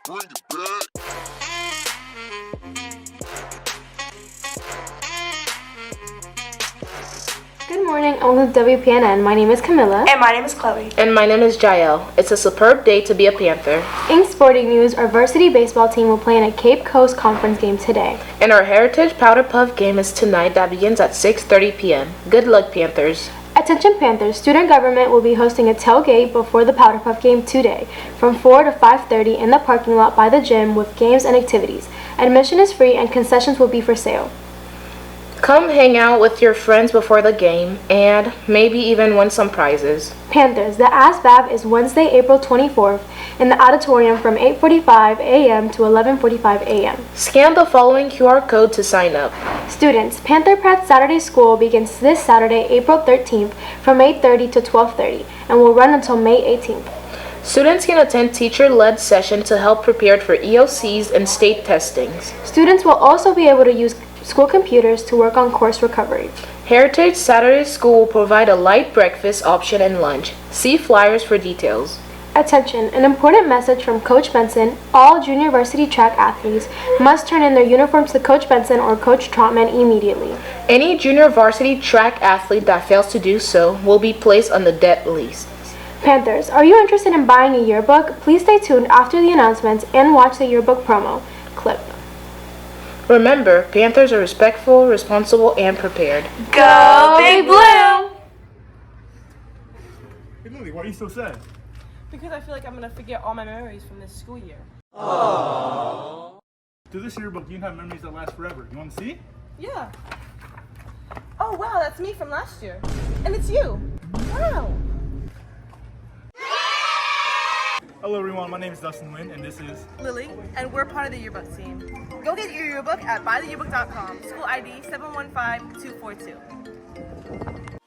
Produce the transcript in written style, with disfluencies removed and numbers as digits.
Bring it back. Good morning, on the WPNN. My name is Camilla. And my name is Chloe. And my name is Jael. It's a superb day to be a Panther. In sporting news, our varsity baseball team will play in a Cape Coast Conference game today. And our Heritage Powder Puff game is tonight that begins at 6:30 p.m. Good luck, Panthers. Attention Panthers, student government will be hosting a tailgate before the Powder Puff game today from 4 to 5:30 in the parking lot by the gym with games and activities. Admission is free and concessions will be for sale. Come hang out with your friends before the game and maybe even win some prizes. Panthers, the ASVAB is Wednesday, April 24th in the auditorium from 8:45 a.m. to 11:45 a.m. Scan the following QR code to sign up. Students, Panther Prep Saturday School begins this Saturday, April 13th from 8:30 to 12:30 and will run until May 18th. Students can attend teacher-led session to help prepare for EOCs and state testings. Students will also be able to use school computers to work on course recovery. Heritage Saturday School will provide a light breakfast option and lunch. See flyers for details. Attention, an important message from Coach Benson. All junior varsity track athletes must turn in their uniforms to Coach Benson or Coach Trotman immediately. Any junior varsity track athlete that fails to do so will be placed on the debt list. Panthers, are you interested in buying a yearbook? Please stay tuned after the announcements and watch the yearbook promo clip. Remember, Panthers are respectful, responsible, and prepared. Go Big Blue! Hey Lily, why are you so sad? Because I feel like I'm gonna forget all my memories from this school year. Through this yearbook, you can have memories that last forever. You want to see? Yeah. Oh wow, that's me from last year. And it's you. Wow. Hello everyone, my name is Dustin Wynn, and this is... Lily, and we're part of the yearbook team. Go get your yearbook at buytheyearbook.com. School ID 715242.